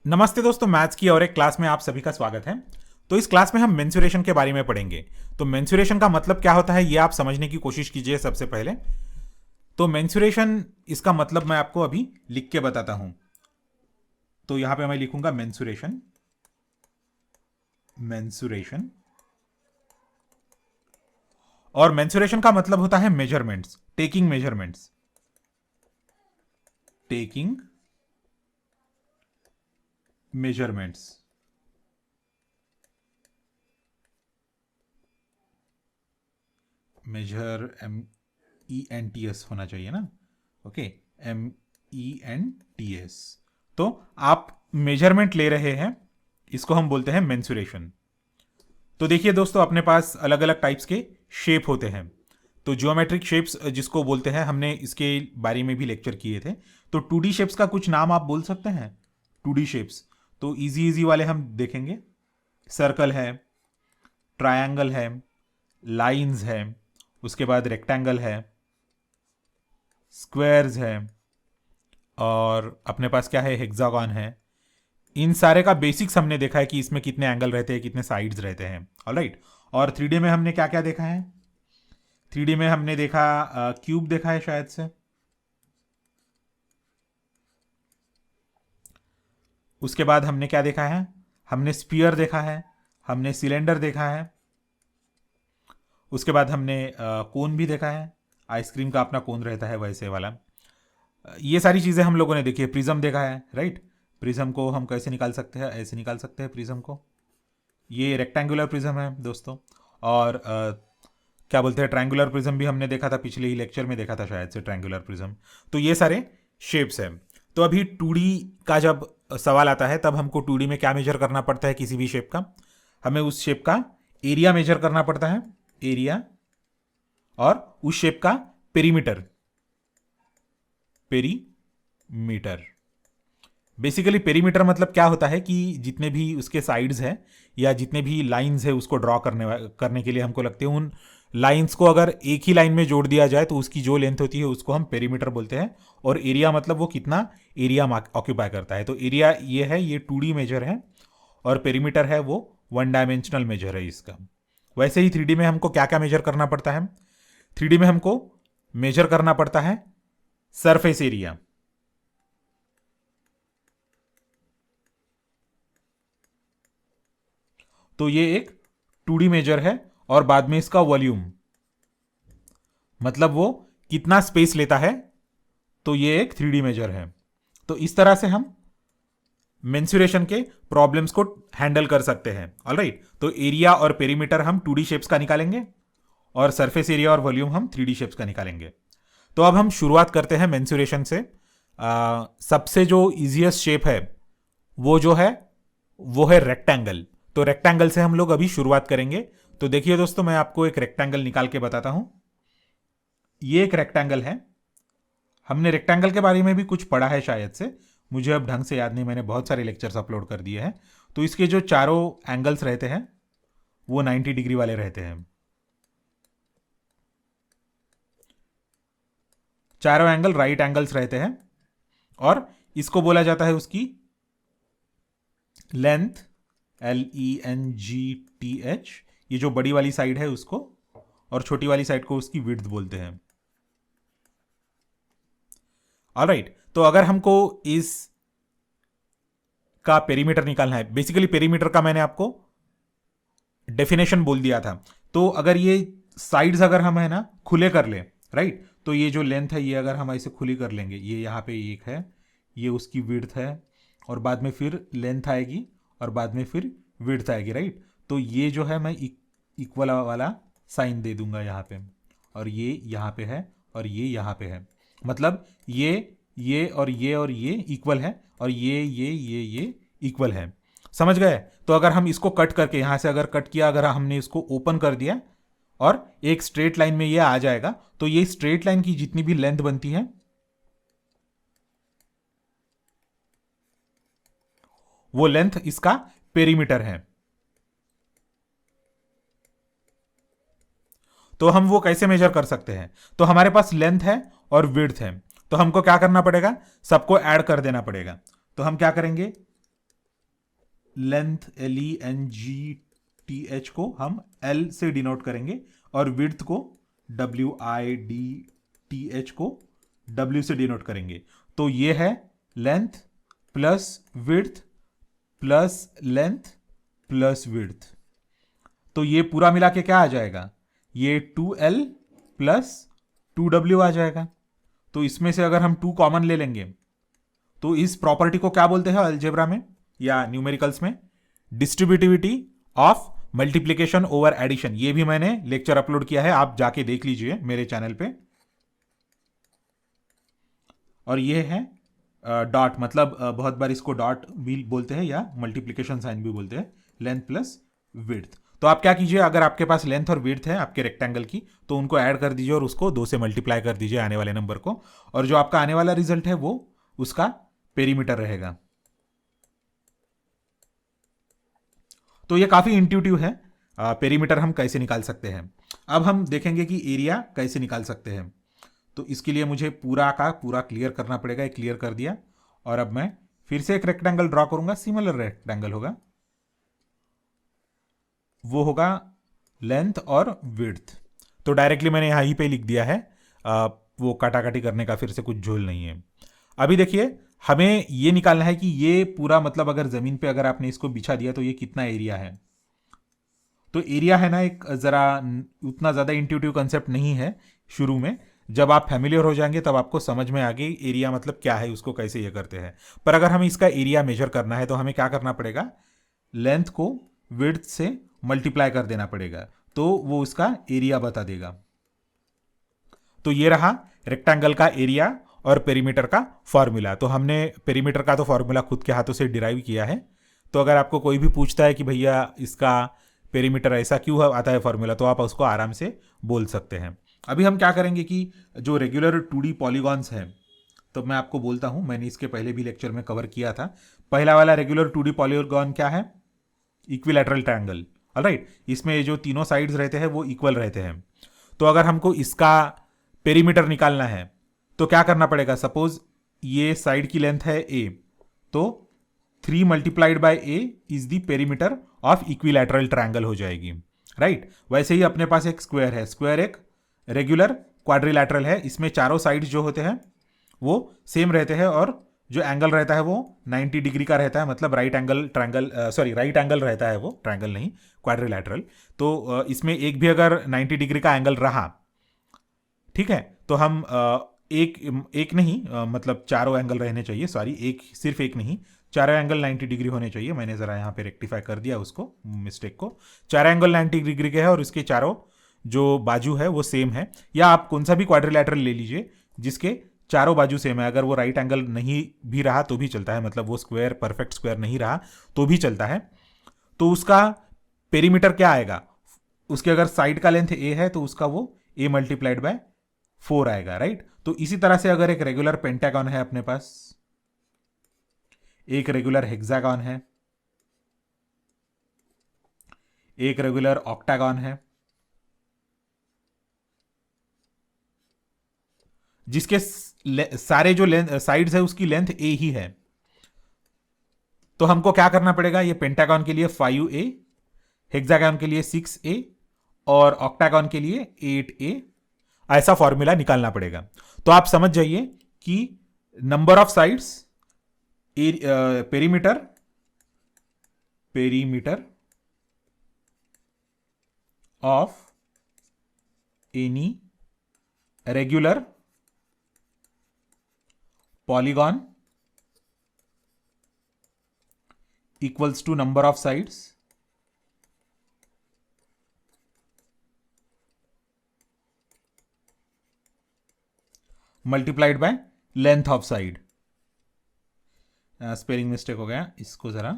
नमस्ते दोस्तों, मैथ्स की और एक क्लास में आप सभी का स्वागत है। तो इस क्लास में हम मेंसुरेशन के बारे में पढ़ेंगे। तो मेंसुरेशन का मतलब क्या होता है ये आप समझने की कोशिश कीजिए सबसे पहले। तो मेंसुरेशन, इसका मतलब मैं आपको अभी लिख के बताता हूं। तो यहां पे मैं लिखूंगा मेंसुरेशन। मेंसुरेशन और मेंसुरेशन का मतलब होता है measurements, taking measurements. Taking measurements. Measure MENTS होना चाहिए ना। Okay, MENTS। तो आप मेजरमेंट ले रहे हैं, इसको हम बोलते हैं मेंसुरेशन। तो देखिए दोस्तों, अपने पास अलग अलग टाइप्स के शेप होते हैं। तो जियोमेट्रिक शेप्स जिसको बोलते हैं, हमने इसके बारे में भी लेक्चर किए थे। तो 2D शेप्स का कुछ नाम आप बोल सकते हैं? 2D शेप्स तो इजी इजी वाले हम देखेंगे। सर्कल है, ट्रायंगल है, लाइंस है, उसके बाद रेक्टेंगल है, स्क्वायर्स है, और अपने पास क्या है, हेक्सागन है। इन सारे का बेसिक्स हमने देखा है कि इसमें कितने एंगल रहते हैं, कितने साइड्स रहते हैं। ऑलराइट। और 3D में हमने क्या क्या देखा है? 3D में हमने देखा क्यूब देखा है शायद से। उसके बाद हमने क्या देखा है? हमने स्पीयर देखा है, हमने सिलेंडर देखा है। उसके बाद हमने कोन भी देखा है। आइसक्रीम का अपना कोन रहता है वैसे वाला। ये सारी चीज़ें हम लोगों ने देखी है। प्रिज्म देखा है, राइट। प्रिज्म को हम कैसे निकाल सकते हैं? ऐसे निकाल सकते हैं प्रिज्म को। ये रेक्टेंगुलर प्रिज्म है दोस्तों। और क्या बोलते हैं, ट्रायंगुलर प्रिज्म भी हमने देखा था, पिछले ही लेक्चर में देखा था शायद से ट्रायंगुलर प्रिज्म। तो ये सारे शेप्स हैं। तो अभी 2D का जब सवाल आता है तब हमको 2D में क्या मेजर करना पड़ता है किसी भी शेप का? हमें उस शेप का एरिया मेजर करना पड़ता है, एरिया। और उस शेप का पेरीमीटर, पेरीमीटर। बेसिकली पेरीमीटर मतलब क्या होता है कि जितने भी उसके साइड्स हैं या जितने भी लाइंस है उसको ड्रॉ करने के लिए हमको लगते हैं, उन लाइंस को अगर एक ही लाइन में जोड़ दिया जाए तो उसकी जो लेंथ होती है उसको हम पेरीमीटर बोलते हैं। और एरिया मतलब वो कितना एरिया ऑक्यूपाई करता है। तो एरिया ये है, ये 2D मेजर है। और पेरीमीटर है वो 1 डायमेंशनल मेजर है इसका। वैसे ही 3D में हमको क्या क्या मेजर करना पड़ता है? 3D में हमको मेजर करना पड़ता है सरफेस एरिया। तो ये एक 2D मेजर है। और बाद में इसका वॉल्यूम, मतलब वो कितना स्पेस लेता है, तो ये एक 3D मेजर है। तो इस तरह से हम मेंसुरेशन के प्रॉब्लम्स को हैंडल कर सकते हैं। ऑलराइट। तो एरिया और पेरीमीटर हम 2D शेप्स का निकालेंगे और सरफेस एरिया और वॉल्यूम हम 3D शेप्स का निकालेंगे। तो अब हम शुरुआत करते हैं मेंसुरेशन से। सबसे जो इजीएस्ट शेप है वो जो है वो है रेक्टेंगल। तो रेक्टेंगल से हम लोग अभी शुरुआत करेंगे। तो देखिए दोस्तों, मैं आपको एक रेक्टेंगल निकाल के बताता हूं। ये एक रेक्टेंगल है। हमने रेक्टेंगल के बारे में भी कुछ पढ़ा है शायद से, मुझे अब ढंग से याद नहीं, मैंने बहुत सारे लेक्चर्स अपलोड कर दिए हैं। तो इसके जो चारों एंगल्स रहते हैं वो 90 डिग्री वाले रहते हैं। चारों एंगल राइट एंगल्स रहते हैं। और इसको बोला जाता है उसकी लेंथ, LENGTH। ये जो बड़ी वाली साइड है उसको, और छोटी वाली साइड को उसकी विड्थ बोलते हैं। ऑलराइट। तो अगर हमको इस का पेरीमीटर निकालना है, बेसिकली पेरीमीटर का मैंने आपको डेफिनेशन बोल दिया था। तो अगर ये साइड्स अगर हम है ना खुले कर ले, राइट, तो ये जो लेंथ है ये अगर हम ऐसे खुली कर लेंगे, ये यहाँ पे एक है, ये उसकी विड्थ है, और बाद में फिर लेंथ आएगी, और बाद में फिर विड्थ आएगी, राइट। तो ये जो है मैं इक्वल वाला साइन दे दूंगा यहाँ पे, और ये यहाँ पे है, और ये यहाँ पे है। मतलब ये और ये इक्वल है, और ये इक्वल है। समझ गए? तो अगर हम इसको कट करके यहां से अगर कट किया, अगर हमने इसको ओपन कर दिया और एक स्ट्रेट लाइन में ये आ जाएगा, तो ये स्ट्रेट लाइन की जितनी भी लेंथ बनती है वो लेंथ इसका पेरीमीटर है। तो हम वो कैसे मेजर कर सकते हैं? तो हमारे पास लेंथ है और विड्थ है, तो हमको क्या करना पड़ेगा? सबको ऐड कर देना पड़ेगा। तो हम क्या करेंगे? लेंथ LENGTH को हम L से डिनोट करेंगे और विड्थ को WIDTH को W से डिनोट करेंगे। तो ये है length plus width plus length plus width. तो ये पूरा मिला के क्या आ जाएगा, ये 2L प्लस 2W आ जाएगा। तो इसमें से अगर हम 2 कॉमन ले लेंगे तो इस प्रॉपर्टी को क्या बोलते हैं अलजेब्रा में या न्यूमेरिकल्स में, distributivity of multiplication over addition. ये भी मैंने लेक्चर अपलोड किया है, आप जाके देख लीजिए मेरे चैनल पे। और ये है डॉट, मतलब बहुत बार इसको डॉट भी बोलते हैं या मल्टीप्लीकेशन साइन भी बोलते हैं, लेंथ प्लस विड्थ। तो आप क्या कीजिए, अगर आपके पास लेंथ और विड्थ है आपके रेक्टेंगल की, तो उनको ऐड कर दीजिए और उसको 2 से मल्टीप्लाई कर दीजिए आने वाले नंबर को, और जो आपका आने वाला रिजल्ट है वो उसका पेरीमीटर रहेगा। तो ये काफी इंट्यूटिव है, पेरीमीटर हम कैसे निकाल सकते हैं। अब हम देखेंगे कि एरिया कैसे निकाल सकते हैं। तो इसके लिए मुझे पूरा का पूरा क्लियर करना पड़ेगा। एक क्लियर कर दिया और अब मैं फिर से एक रेक्टेंगल ड्रॉ करूंगा, सिमिलर रेक्टेंगल होगा, वो होगा लेंथ और विड्थ। तो डायरेक्टली मैंने यहां ही पे लिख दिया है, वो काटाकाटी करने का फिर से कुछ झोल नहीं है। अभी देखिए हमें ये निकालना है कि ये पूरा, मतलब अगर जमीन पे अगर आपने इसको बिछा दिया तो ये कितना एरिया है। तो एरिया है ना, एक जरा उतना ज्यादा इंट्यूटिव कंसेप्ट नहीं है शुरू में, जब आप फैमिलियर हो जाएंगे तब आपको समझ में आ गई एरिया मतलब क्या है, उसको कैसे ये करते हैं। पर अगर हमें इसका एरिया मेजर करना है तो हमें क्या करना पड़ेगा, लेंथ को विड्थ से मल्टीप्लाई कर देना पड़ेगा, तो वो उसका एरिया बता देगा। तो ये रहा रेक्टेंगल का एरिया और पेरीमीटर का फॉर्मूला। तो हमने पेरीमीटर का तो फॉर्मूला खुद के हाथों से डिराइव किया है। तो अगर आपको कोई भी पूछता है कि भैया इसका पेरीमीटर ऐसा क्यों आता है फॉर्मूला, तो आप उसको आराम से बोल सकते हैं। अभी हम क्या करेंगे कि जो रेगुलर 2D पॉलीगॉन्स हैं, तो मैं आपको बोलता हूं, मैंने इसके पहले भी लेक्चर में कवर किया था। पहला वाला रेगुलर 2D पॉलीगॉन क्या है, इक्विलैटरल ट्रायंगल। ऑलराइट, इसमें जो तीनों साइड्स रहते हैं वो इक्वल रहते हैं। तो अगर हमको इसका पेरीमीटर निकालना है तो क्या करना पड़ेगा, सपोज ये साइड की लेंथ है a, तो 3 multiplied by a is the perimeter of equilateral triangle हो जाएगी। राइट, वैसे ही अपने पास एक स्क्वायर है, स्क्वायर एक रेगुलर क्वाड्रिलैटरल है, इसमें चारों साइड्स जो होते हैं वो सेम रहते हैं और जो एंगल रहता है वो 90 डिग्री का रहता है, मतलब right angle triangle, right angle रहता है वो, ट्रायंगल नहीं क्वाड्रिलैटरल। तो इसमें एक भी अगर 90 डिग्री का एंगल रहा, ठीक है, तो हम एक नहीं, मतलब चारों एंगल रहने चाहिए, सिर्फ एक नहीं, चारों एंगल 90 डिग्री होने चाहिए। मैंने जरा यहाँ पे रेक्टिफाई कर दिया उसको, मिस्टेक को। चारों एंगल 90 डिग्री के है और इसके चारों जो बाजू है वो सेम है, या आप कौन सा भी क्वाड्रिलैटरल ले लीजिए जिसके चारों बाजू सेम है। अगर वो राइट एंगल नहीं भी रहा तो भी चलता है, मतलब वो स्क्वायर परफेक्ट स्क्वायर नहीं रहा तो भी चलता है। तो उसका पेरीमीटर क्या आएगा, उसके अगर साइड का लेंथ a है तो उसका वो a मल्टीप्लाइड बाय 4 आएगा। राइट, तो इसी तरह से अगर एक रेगुलर पेंटागन है अपने पास, एक रेगुलर हेक्सागन है, एक रेगुलर ऑक्टागन है, जिसके सारे जो साइड्स है उसकी लेंथ a ही है, तो हमको क्या करना पड़ेगा, ये पेंटागन के लिए 5a, हेक्सागन के लिए 6a और ऑक्टागन के लिए 8a, ऐसा फॉर्मूला निकालना पड़ेगा। तो आप समझ जाइए कि number of sides, perimeter of any regular polygon equals to number of sides multiplied by length of side. Spelling mistake हो गया, इसको जरा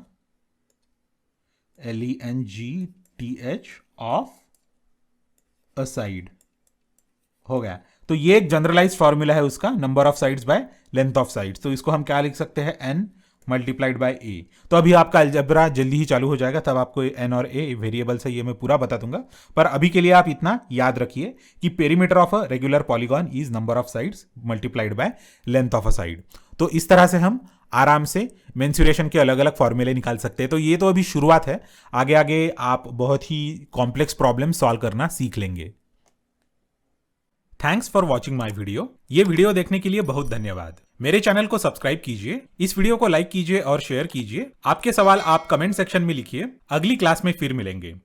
LENGTH ऑफ अ साइड हो गया। तो ये एक जनरलाइज फॉर्मूला है उसका, number of sides by length of sides. तो इसको हम क्या लिख सकते हैं, n मल्टीप्लाइड बाय a। तो अभी आपका अलजेब्रा जल्दी ही चालू हो जाएगा, तब आपको n और a वेरिएबल्स है, ये मैं पूरा बता दूंगा। पर अभी के लिए आप इतना याद रखिए कि perimeter of a regular polygon is number of sides multiplied by length of a side. तो इस तरह से हम आराम से मेंसुरेशन के अलग अलग फॉर्मूले निकाल सकते हैं। तो ये तो अभी शुरुआत है, आगे आगे आप बहुत ही कॉम्प्लेक्स प्रॉब्लम सॉल्व करना सीख लेंगे। Thanks for watching my video. ये वीडियो देखने के लिए बहुत धन्यवाद। मेरे चैनल को सब्सक्राइब कीजिए, इस वीडियो को लाइक कीजिए और शेयर कीजिए। आपके सवाल आप कमेंट सेक्शन में लिखिए। अगली क्लास में फिर मिलेंगे।